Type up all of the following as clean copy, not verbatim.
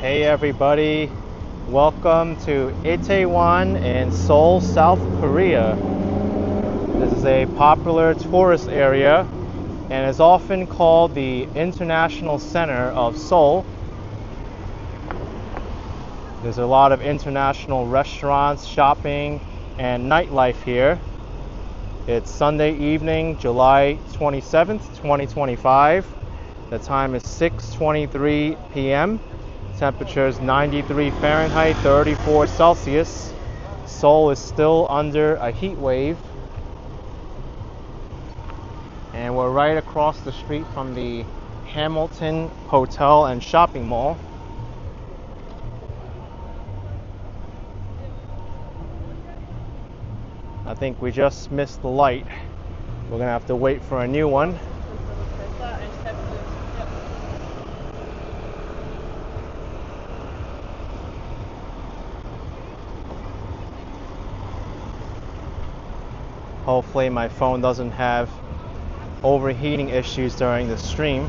Hey everybody, welcome to Itaewon in Seoul, South Korea. This is a popular tourist area and is often called the International Center of Seoul. There's a lot of international restaurants, shopping, and nightlife here. It's Sunday evening, July 27th, 2025. The time is 6:23 p.m. Temperature is 93 Fahrenheit, 34 Celsius. Seoul is still under a heat wave. And we're right across the street from the Hamilton Hotel and Shopping Mall. I think we just missed the light. We're gonna have to wait for a new one. Hopefully my phone doesn't have overheating issues during the stream.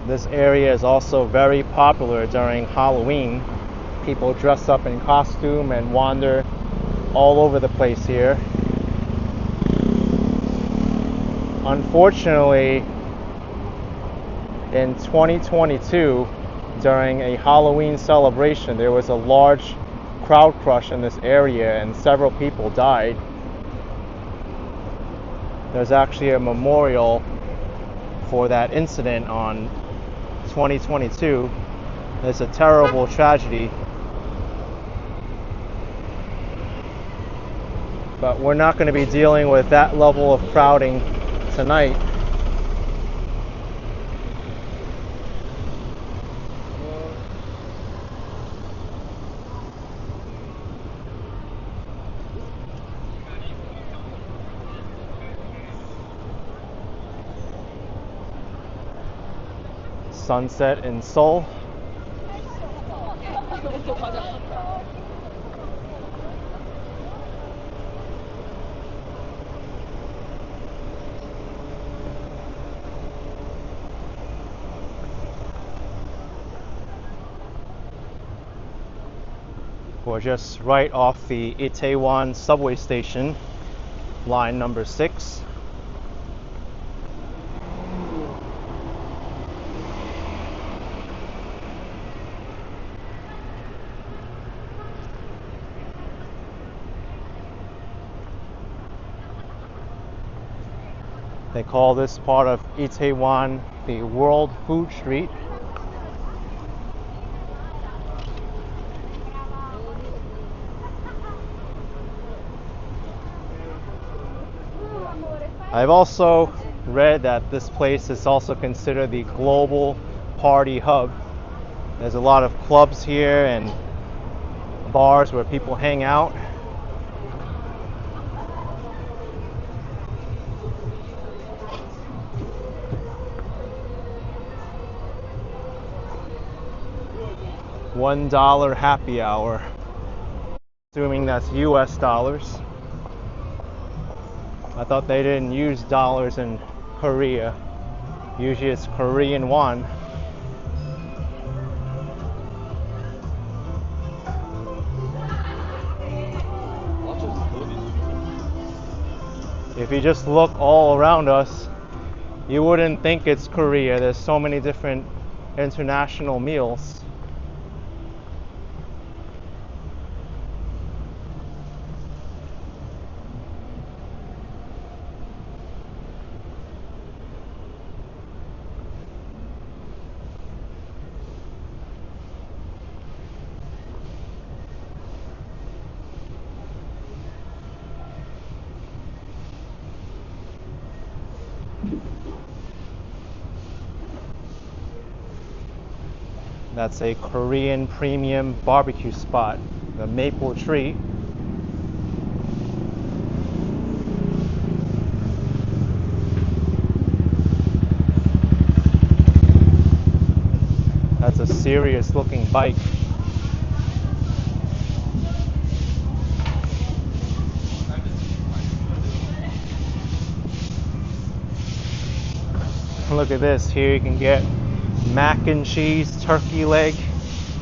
This area is also very popular during Halloween. People dress up in costume and wander all over the place here. Unfortunately, in 2022, during a Halloween celebration, there was a large crowd crush in this area and several people died. There's actually a memorial for that incident on 2022. It's a terrible tragedy. But we're not going to be dealing with that level of crowding tonight. Sunset in Seoul. We're just right off the Itaewon subway station, line number 6. They call this part of Itaewon the World Food Street. I've also read that this place is also considered the global party hub. There's a lot of clubs here and bars where people hang out. $1 happy hour, assuming that's US dollars. I thought they didn't use dollars in Korea. Usually it's Korean won. If you just look all around us, you wouldn't think it's Korea. There's so many different international meals. That's a Korean premium barbecue spot, the Maple Tree. That's a serious looking bike. Look at this. Here you can get mac and cheese, turkey leg,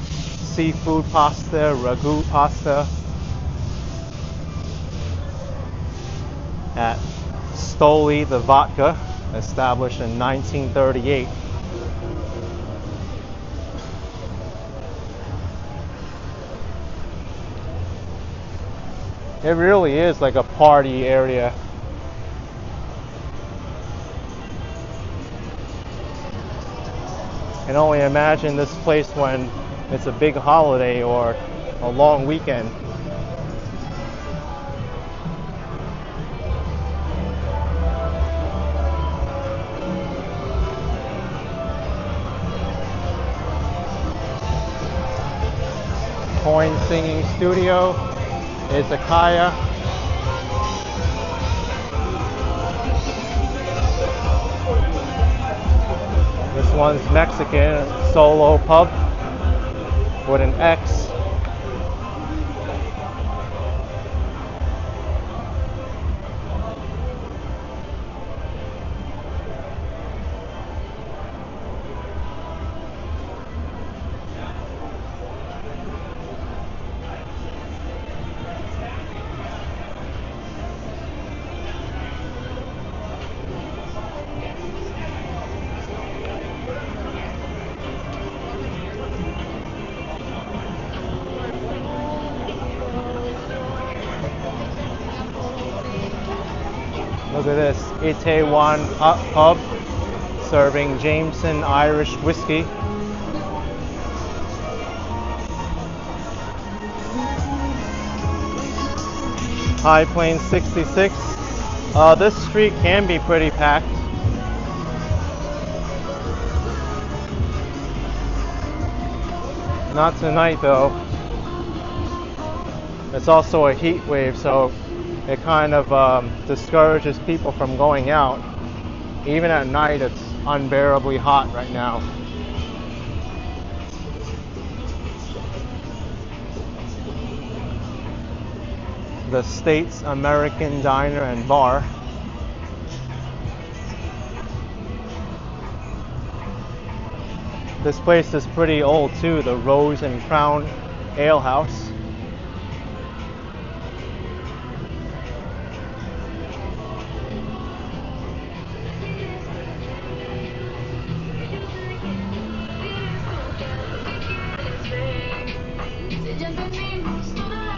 seafood pasta, ragu pasta at Stoli the Vodka, established in 1938. It really is like a party area. I can only imagine this place when it's a big holiday or a long weekend. Coin Singing Studio, Izakaya. This one's Mexican, Solo Pub with an X. Look at this, Itaewon pub serving Jameson Irish whiskey. High Plains 66. This street can be pretty packed. Not tonight though. It's also a heat wave, so it kind of discourages people from going out. Even at night, it's unbearably hot right now. The States American Diner and Bar. This place is pretty old too, the Rose and Crown Ale House.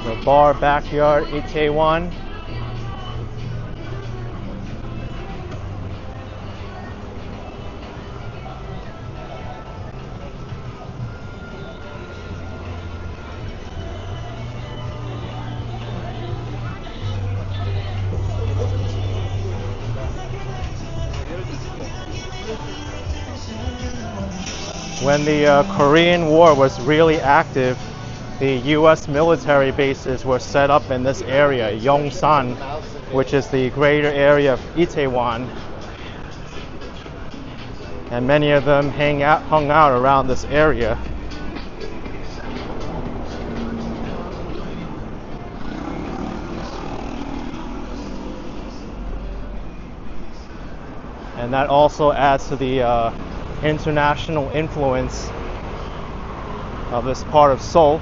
The Bar Backyard, Itaewon. When the Korean War was really active, the US military bases were set up in this area, Yongsan, which is the greater area of Itaewon. And many of them hung out around this area. And that also adds to the international influence of this part of Seoul.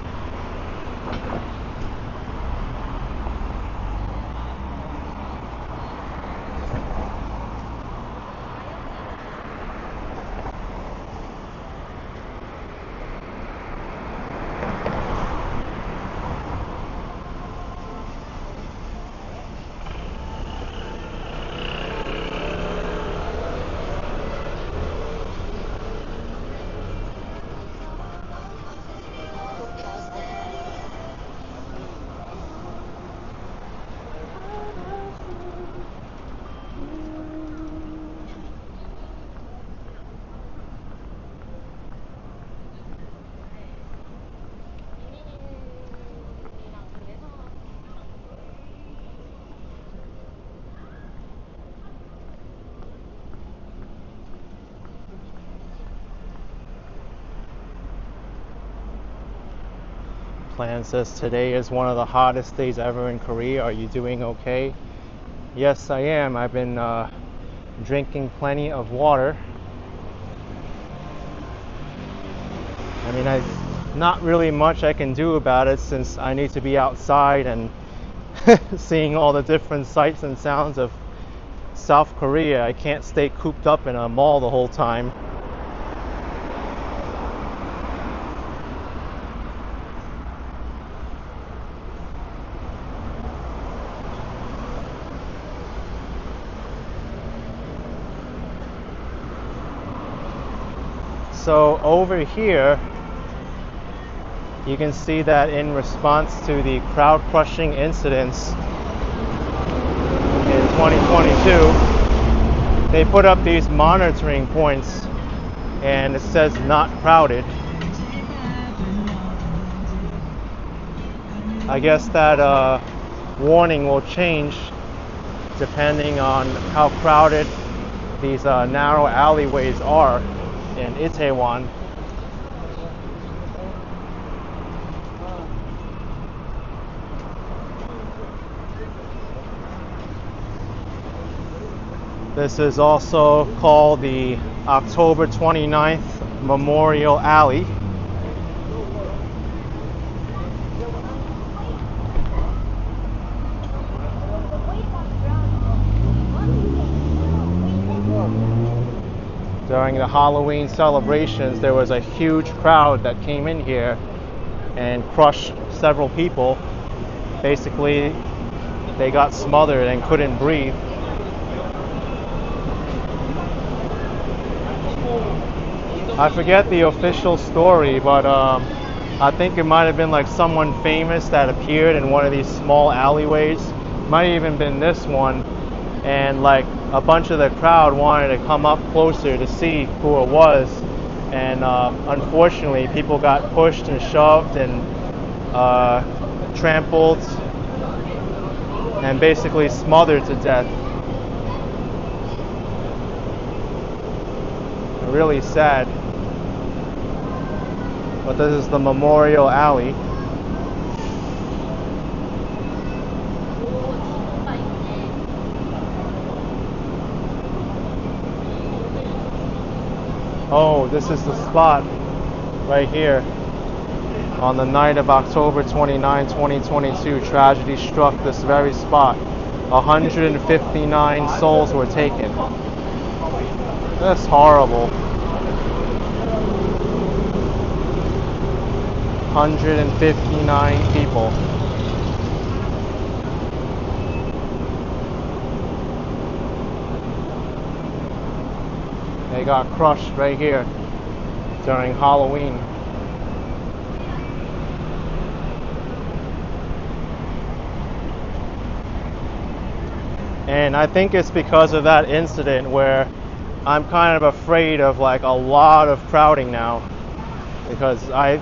Plan says today is one of the hottest days ever in Korea. Are you doing okay? Yes, I am. I've been drinking plenty of water. I mean, not really much I can do about it since I need to be outside and seeing all the different sights and sounds of South Korea. I can't stay cooped up in a mall the whole time. So over here, you can see that in response to the crowd crushing incidents in 2022, they put up these monitoring points and it says not crowded. I guess that warning will change depending on how crowded these narrow alleyways are in Itaewon. This is also called the October 29th Memorial Alley. During the Halloween celebrations, there was a huge crowd that came in here and crushed several people. Basically, they got smothered and couldn't breathe. I forget the official story, but I think it might have been like someone famous that appeared in one of these small alleyways. Might have even been this one. And like a bunch of the crowd wanted to come up closer to see who it was. And unfortunately, people got pushed and shoved and trampled and basically smothered to death. Really sad. But this is the Memorial Alley. Oh, this is the spot right here. On the night of October 29, 2022, tragedy struck this very spot. 159 souls were taken. That's horrible. 159 people. They got crushed right here during Halloween. And I think it's because of that incident where I'm kind of afraid of like a lot of crowding now, because I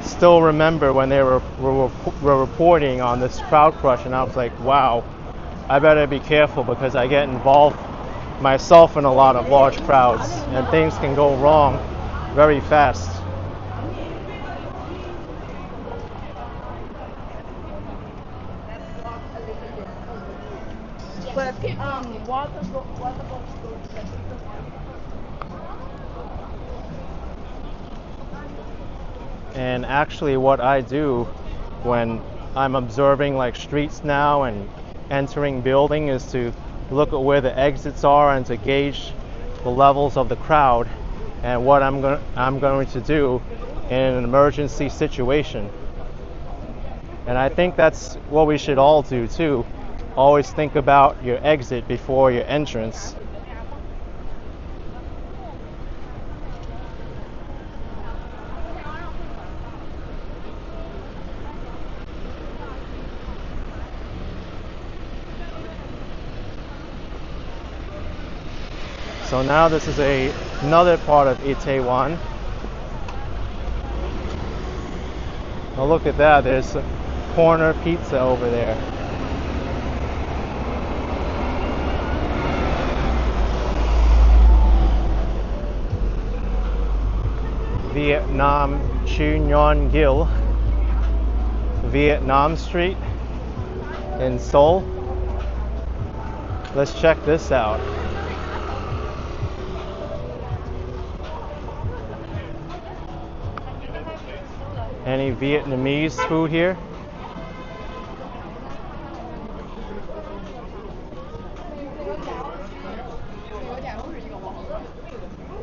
still remember when they were reporting on this crowd crush, and I was like, wow, I better be careful because I get involved myself in a lot of large crowds and things can go wrong very fast. And actually what I do when I'm observing like streets now and entering building is to look at where the exits are and to gauge the levels of the crowd and what I'm going to do in an emergency situation. And I think that's what we should all do too. Always think about your exit before your entrance. So now this is another part of Itaewon. Oh, look at that, there's a corner pizza over there. Vietnam Chunyon Gil. Vietnam Street in Seoul. Let's check this out. Any Vietnamese food here?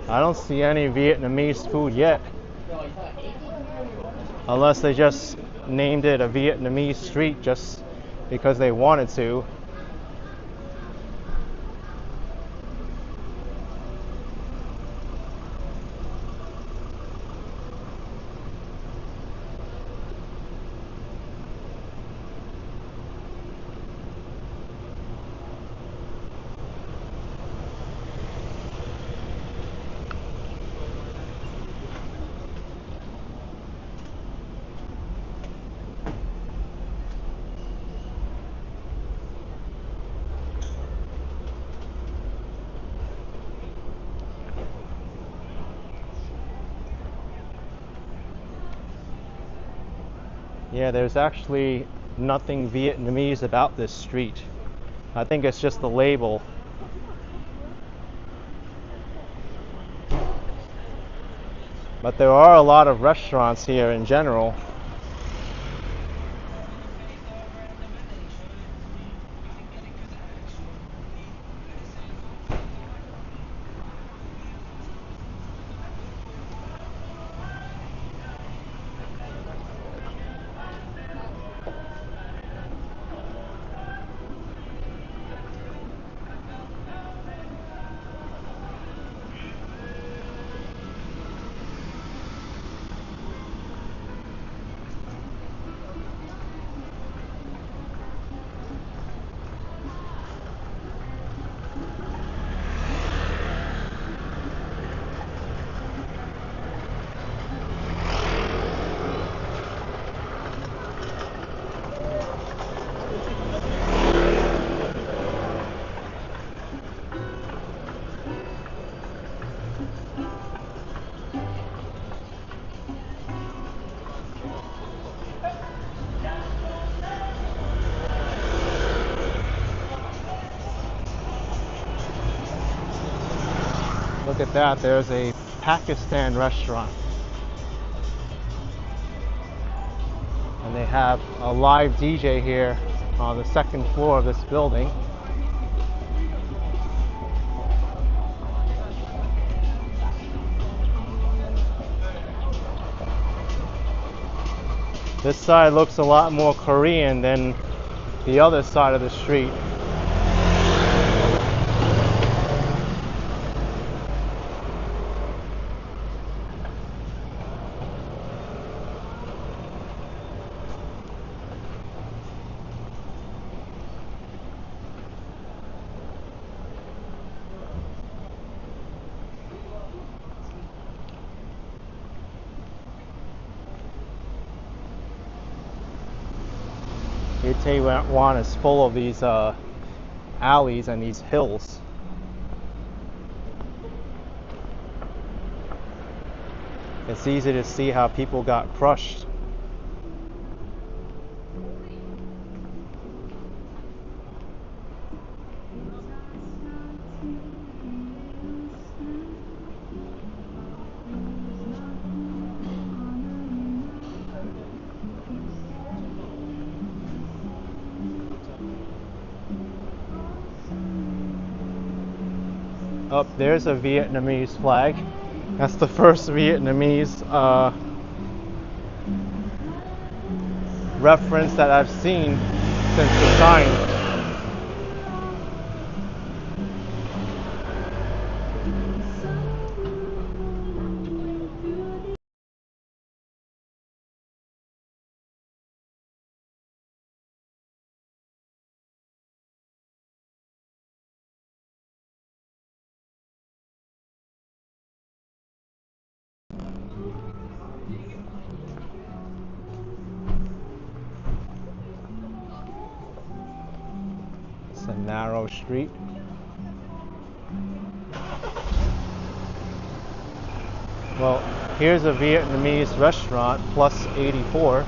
I don't see any Vietnamese food yet. Unless they just named it a Vietnamese street just because they wanted to. Yeah, there's actually nothing Vietnamese about this street. I think it's just the label. But there are a lot of restaurants here in general. Look at that, there's a Pakistan restaurant. And they have a live DJ here on the second floor of this building. This side looks a lot more Korean than the other side of the street. Itaewon is full of these alleys and these hills. It's easy to see how people got crushed. Up there's a Vietnamese flag. That's the first Vietnamese reference that I've seen since the sign. It's a narrow street. Well, here's a Vietnamese restaurant, plus 84.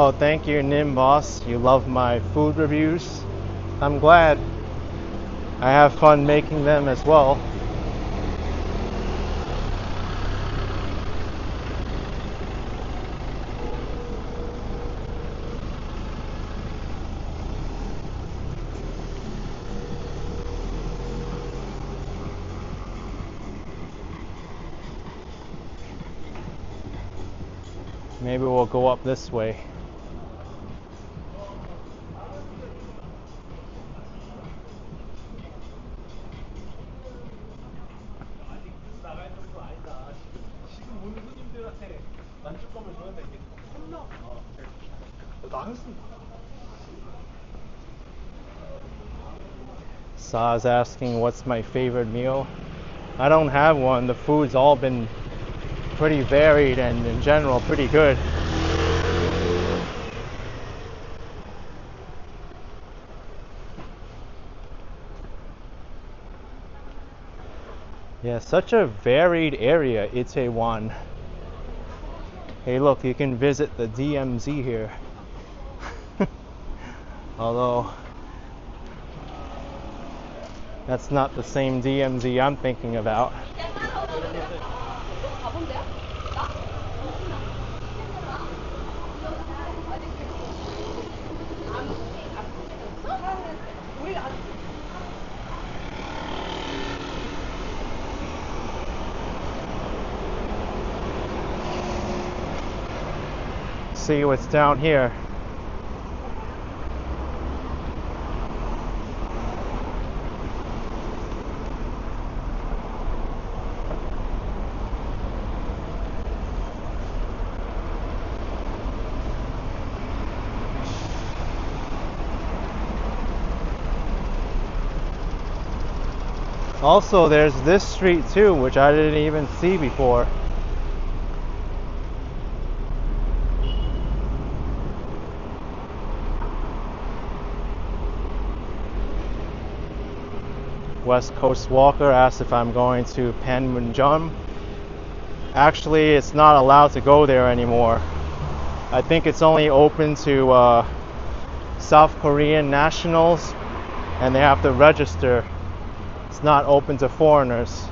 Oh, thank you, Nim Boss. You love my food reviews. I'm glad. I have fun making them as well. Maybe we'll go up this way. Sa's asking what's my favorite meal. I don't have one. The food's all been pretty varied and in general pretty good. Yeah, such a varied area, Itaewon. Hey, look, you can visit the DMZ here. Although that's not the same DMZ I'm thinking about. See what's down here. Also, there's this street too, which I didn't even see before. West Coast Walker asked if I'm going to Panmunjom. Actually, it's not allowed to go there anymore. I think it's only open to South Korean nationals, and they have to register. It's not open to foreigners.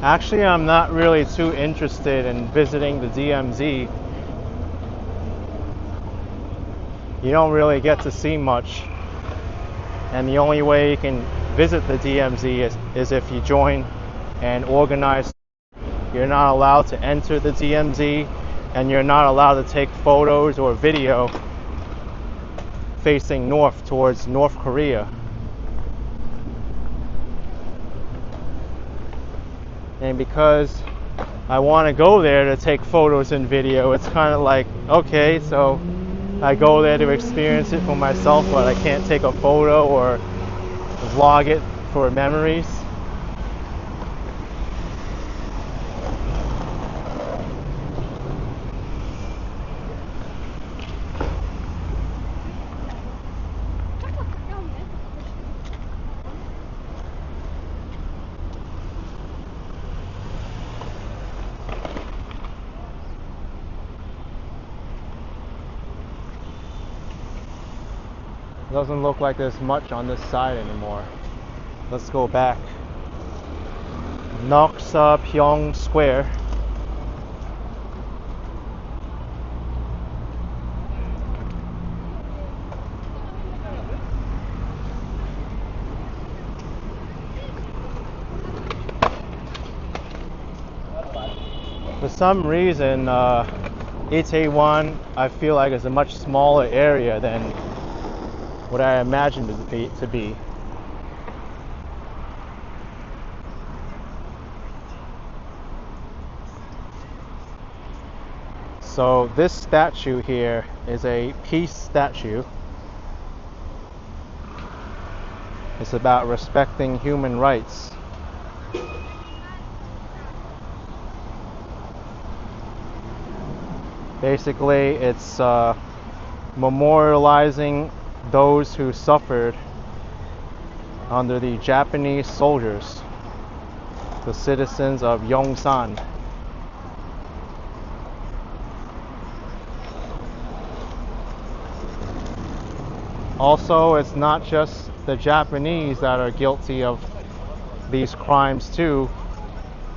Actually, I'm not really too interested in visiting the DMZ. You don't really get to see much. And the only way you can visit the DMZ is if you join an organized. You're not allowed to enter the DMZ, and you're not allowed to take photos or video facing north towards North Korea. And because I want to go there to take photos and video, it's kind of like, okay, so I go there to experience it for myself, but I can't take a photo or vlog it for memories. Doesn't look like there's much on this side anymore. Let's go back. Noksapyeong Square. For some reason, Itaewon, I feel like is a much smaller area than what I imagined it to be. So this statue here is a peace statue. It's about respecting human rights. Basically, it's memorializing those who suffered under the Japanese soldiers, the citizens of Yongsan. Also, it's not just the Japanese that are guilty of these crimes too,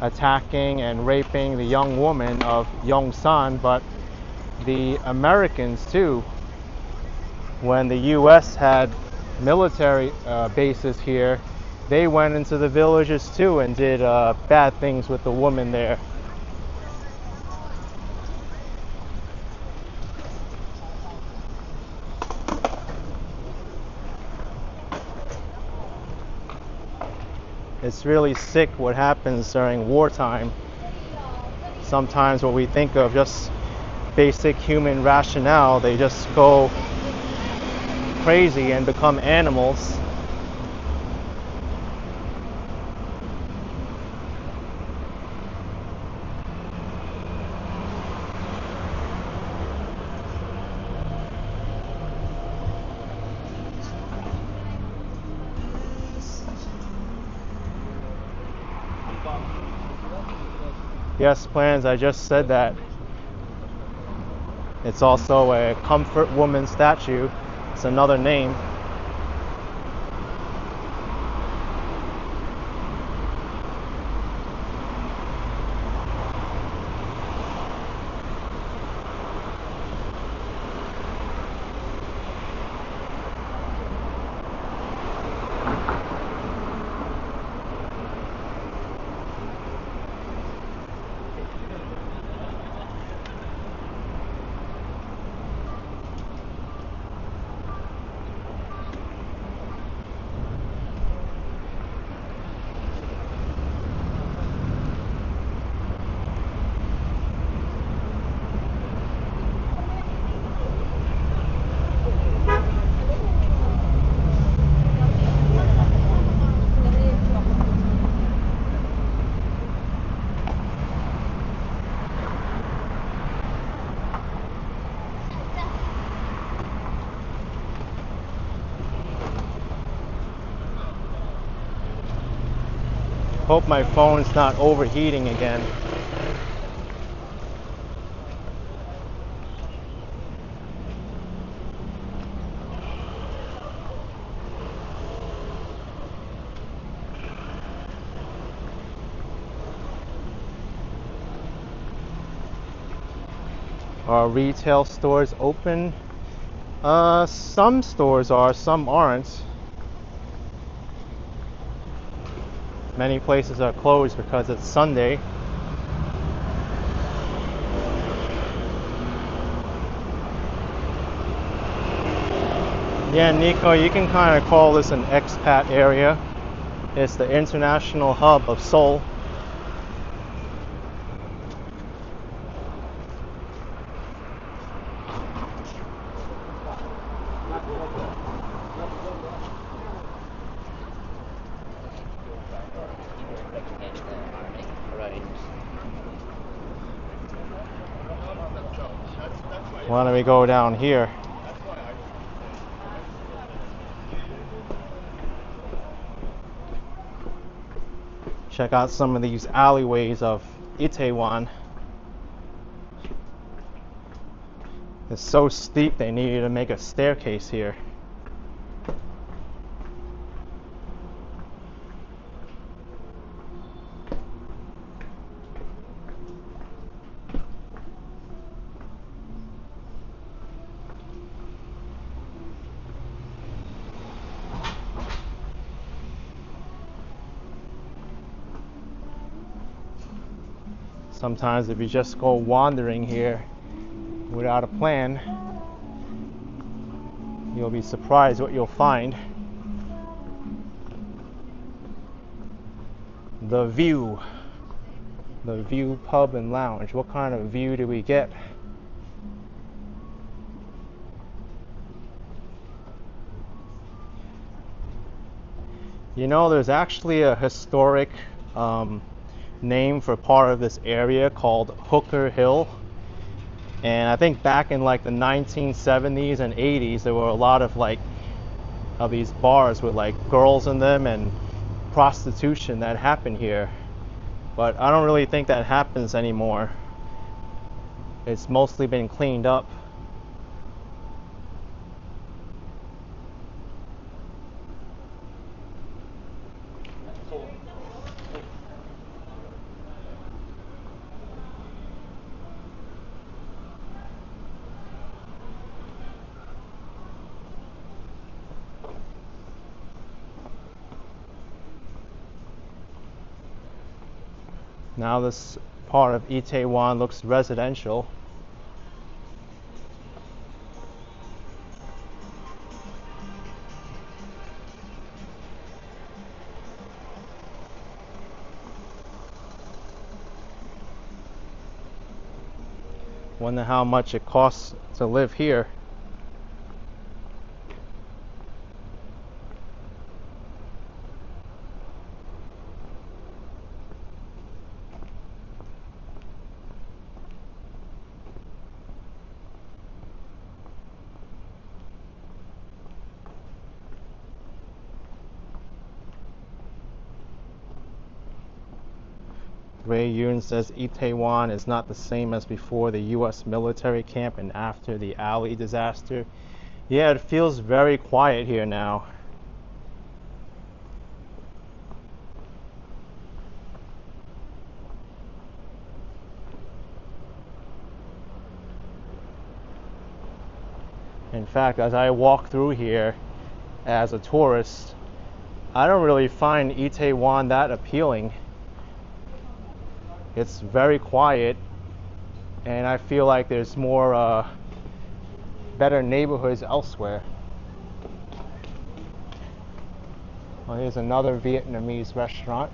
attacking and raping the young woman of Yongsan, but the Americans too. When the US had military bases here, they went into the villages too and did bad things with the women there. It's really sick what happens during wartime. Sometimes what we think of just basic human rationale, they just go crazy and become animals. Yes, plans, I just said that. It's also a comfort woman statue. It's another name. Hope my phone's not overheating again. Are retail stores open? Some stores are, some aren't. Many places are closed because it's Sunday. Yeah, Nico, you can kind of call this an expat area. It's the international hub of Seoul. Why don't we go down here? Check out some of these alleyways of Itaewon. It's so steep they needed to make a staircase here. Sometimes if you just go wandering here without a plan, you'll be surprised what you'll find. The View Pub and Lounge. What kind of view do we get? You know, there's actually a historic name for part of this area called Hooker Hill, And I think back in like the 1970s and 80s, there were a lot of these bars with like girls in them and prostitution that happened here. But I don't really think that happens anymore. It's mostly been cleaned up. Now this part of Itaewon looks residential. Wonder how much it costs to live here. Ray Yun says Itaewon is not the same as before the US military camp and after the alley disaster. Yeah, it feels very quiet here now. In fact, as I walk through here as a tourist, I don't really find Itaewon that appealing. It's very quiet, and I feel like there's more better neighborhoods elsewhere. Well, here's another Vietnamese restaurant.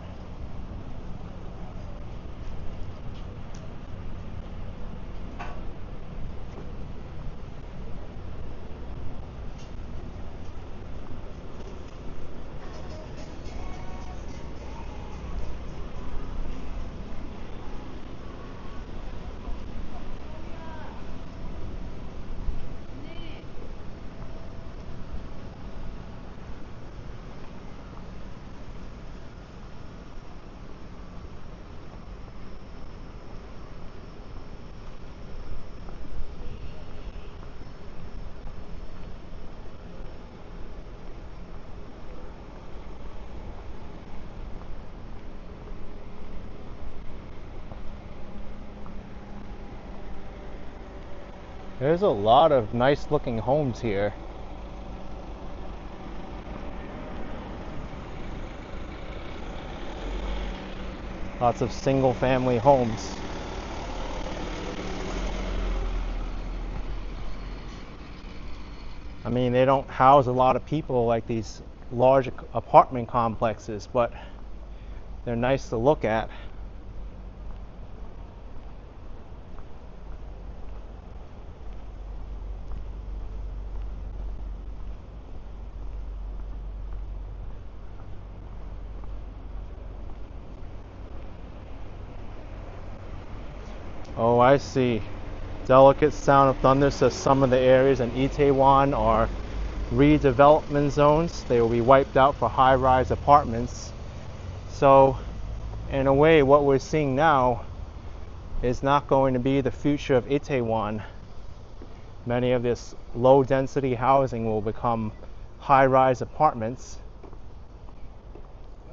There's a lot of nice looking homes here. Lots of single family homes. I mean, they don't house a lot of people like these large apartment complexes, but they're nice to look at. Oh, I see. Delicate Sound of Thunder says some of the areas in Itaewon are redevelopment zones. They will be wiped out for high-rise apartments. So, in a way, what we're seeing now is not going to be the future of Itaewon. Many of this low-density housing will become high-rise apartments,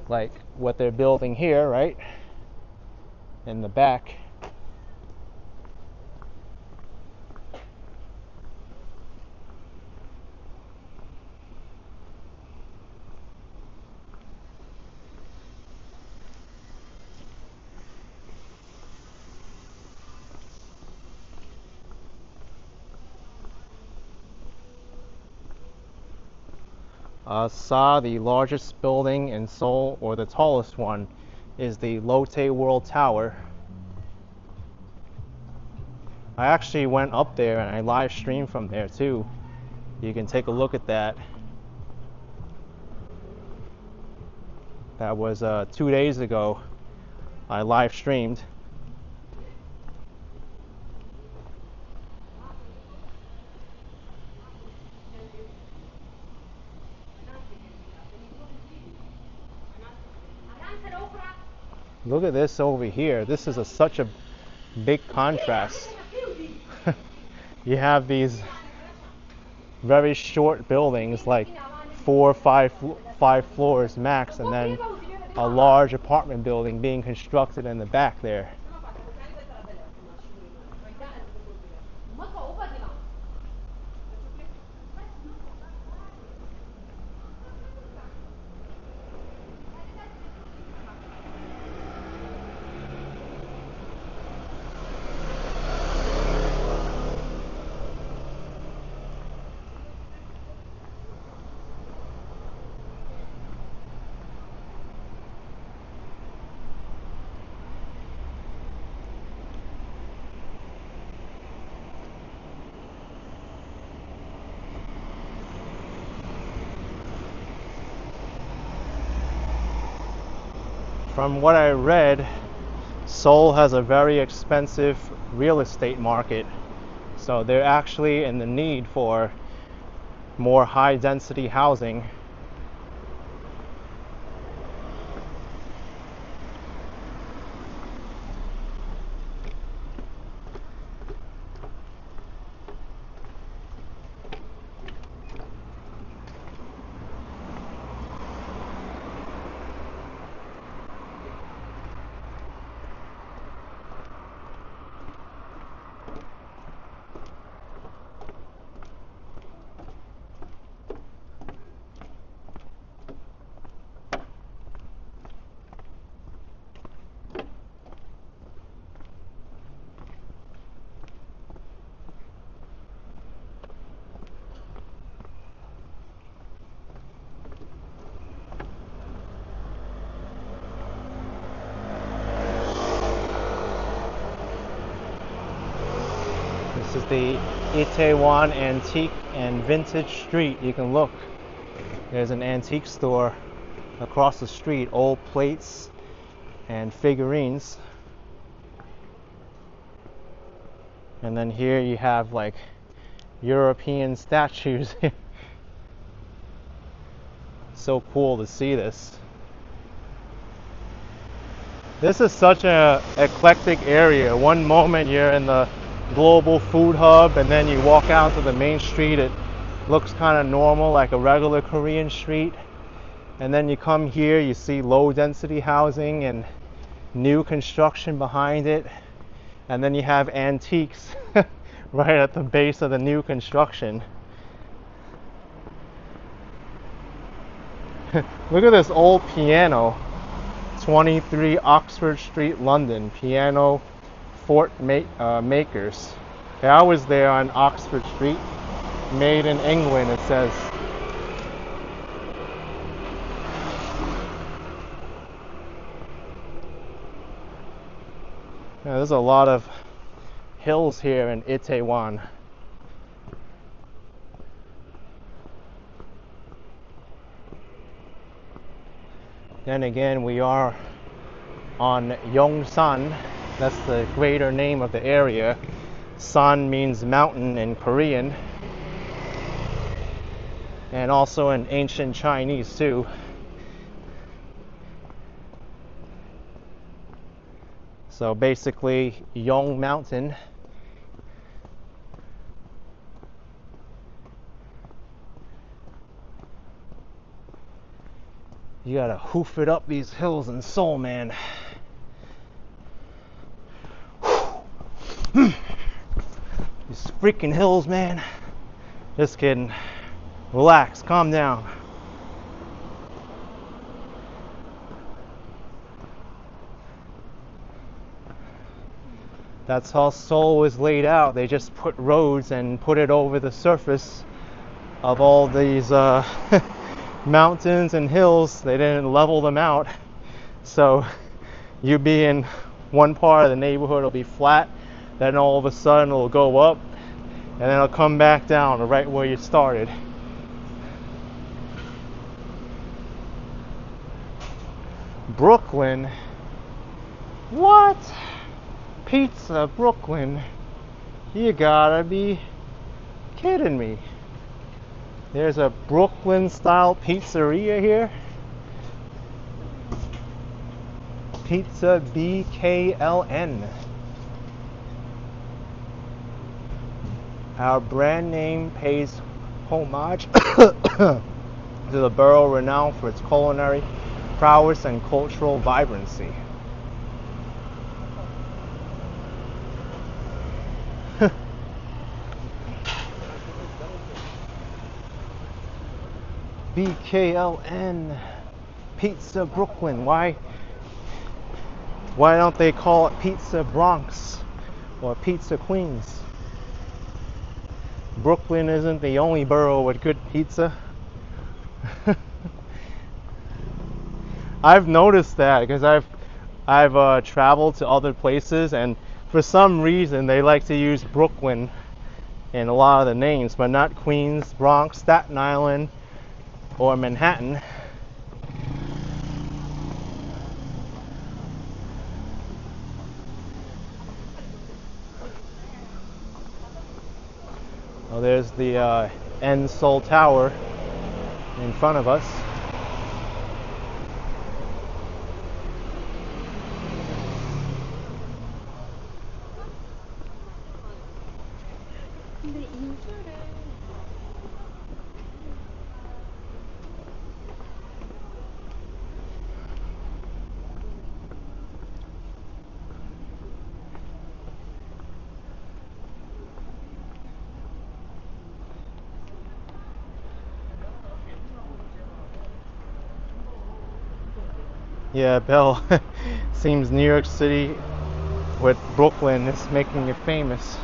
like what they're building here, right? In the back. Saw the largest building in Seoul, or the tallest one, is the Lotte World Tower. I actually went up there and I live streamed from there too. You can take a look at that. That was 2 days ago. I live streamed. Look at this over here. This is such a big contrast. You have these very short buildings, like 5 floors max, and then a large apartment building being constructed in the back there. From what I read, Seoul has a very expensive real estate market, so they're actually in the need for more high density housing. This is the Itaewon Antique and Vintage Street. You can look. There's an antique store across the street, old plates and figurines. And then here you have like European statues. So cool to see this. This is such an eclectic area. One moment you're in the global food hub, and then you walk out to the main street, it looks kind of normal, like a regular Korean street. And then you come here, you see low density housing and new construction behind it. And then you have antiques right at the base of the new construction. Look at this old piano. 23 Oxford Street, London. Piano Fort Makers. Okay, I was there on Oxford Street. Made in England, it says. Yeah, there's a lot of hills here in Itaewon. Then again, we are on Yongsan. That's the greater name of the area. San means mountain in Korean, and also in ancient Chinese too. So basically, Yong Mountain. You gotta hoof it up these hills in Seoul, man. These freaking hills, man. Just kidding. Relax, calm down. That's how Seoul is laid out. They just put roads and put it over the surface of all these mountains and hills. They didn't level them out. So you be in one part of the neighborhood, it'll be flat. Then all of a sudden it'll go up, and then it'll come back down right where you started. Brooklyn? What? Pizza, Brooklyn? You gotta be kidding me. There's a Brooklyn style pizzeria here. Pizza BKLN. Our brand name pays homage to the borough renowned for its culinary prowess and cultural vibrancy. BKLN Pizza Brooklyn. Why don't they call it Pizza Bronx or Pizza Queens? Brooklyn isn't the only borough with good pizza. I've noticed that because I've traveled to other places, and for some reason they like to use Brooklyn in a lot of the names, but not Queens, Bronx, Staten Island, or Manhattan. Well, there's the Seoul Tower in front of us. Yeah, Bell. Seems New York City with Brooklyn is making it famous.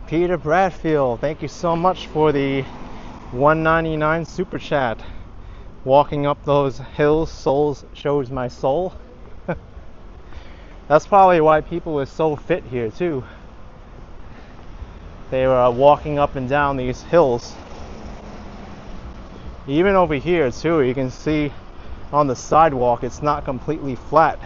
Peter Bradfield, thank you so much for the $1.99 super chat. Walking up those hills, Seoul shows my soul. That's probably why people are so fit here too. They were walking up and down these hills. Even over here too, you can see on the sidewalk it's not completely flat.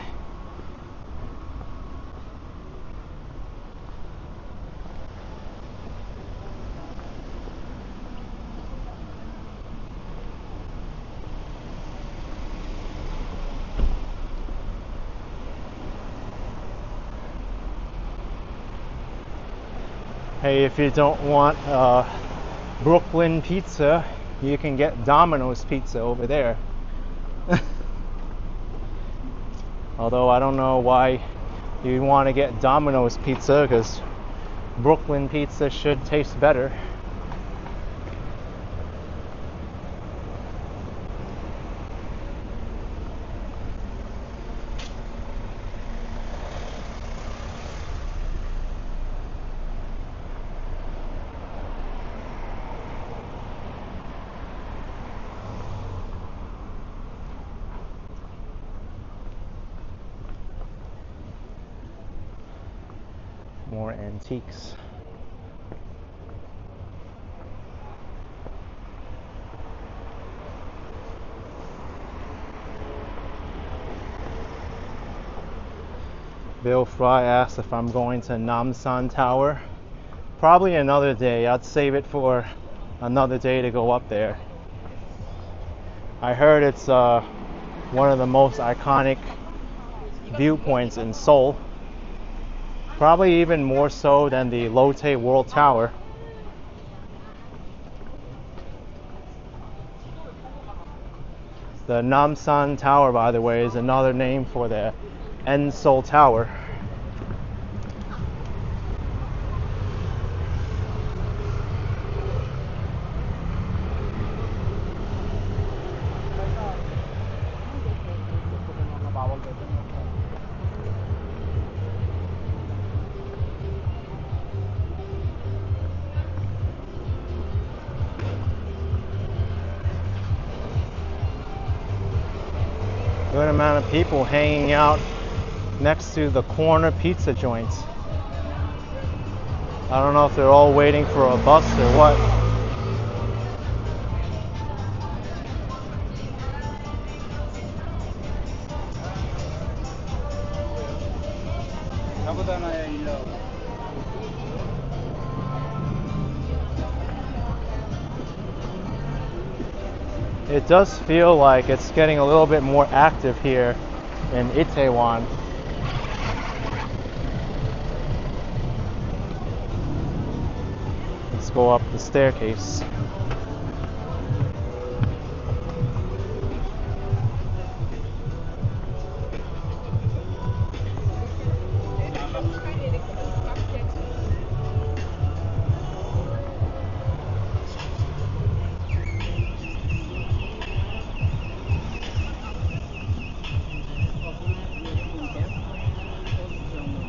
Hey, if you don't want Brooklyn pizza, you can get Domino's pizza over there. Although I don't know why you want to get Domino's pizza, because Brooklyn pizza should taste better. More antiques. Bill Fry asked if I'm going to Namsan Tower. Probably another day. I'd save it for another day to go up there. I heard it's one of the most iconic viewpoints in Seoul. Probably even more so than the Lotte World Tower. The Namsan Tower, by the way, is another name for the Seoul Tower. Good amount of people hanging out next to the corner pizza joints. I don't know if they're all waiting for a bus or what. It does feel like it's getting a little bit more active here in Itaewon. Let's go up the staircase.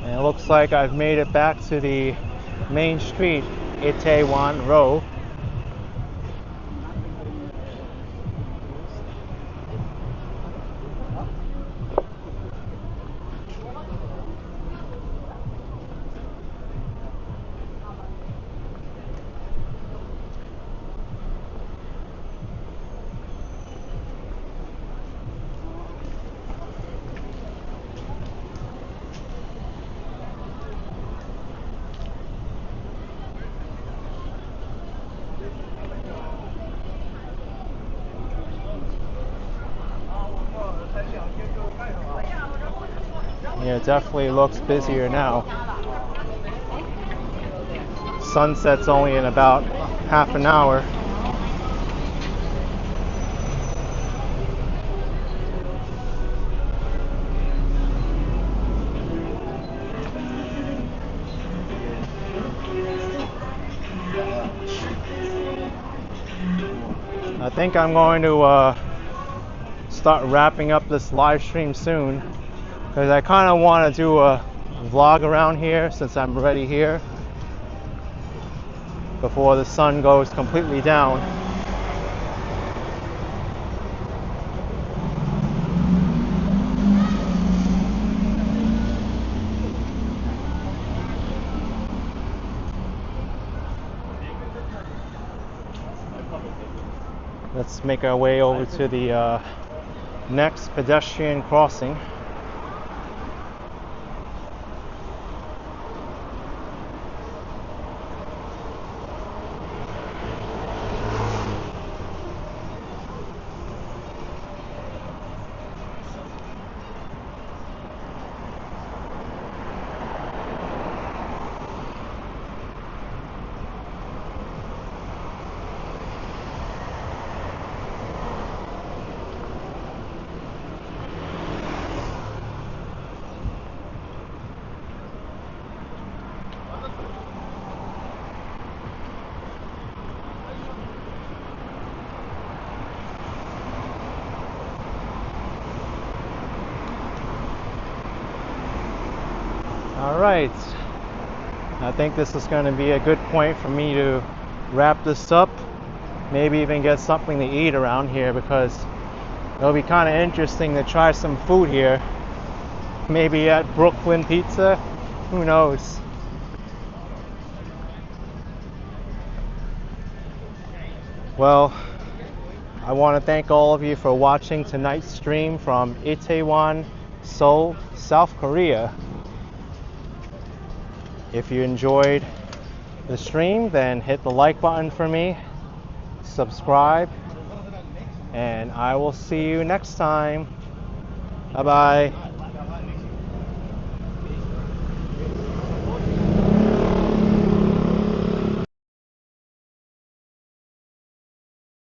And it looks like I've made it back to the main street, Itaewon Row. Yeah, it definitely looks busier now. Sunset's only in about half an hour. I think I'm going to start wrapping up this live stream soon, because I kind of want to do a vlog around here since I'm already here before the sun goes completely down. Let's make our way over to the next pedestrian crossing. Alright, I think this is going to be a good point for me to wrap this up. Maybe even get something to eat around here, because it'll be kind of interesting to try some food here. Maybe at Brooklyn Pizza, who knows. Well, I want to thank all of you for watching tonight's stream from Itaewon, Seoul, South Korea. If you enjoyed the stream, then hit the like button for me, subscribe, and I will see you next time. Bye bye.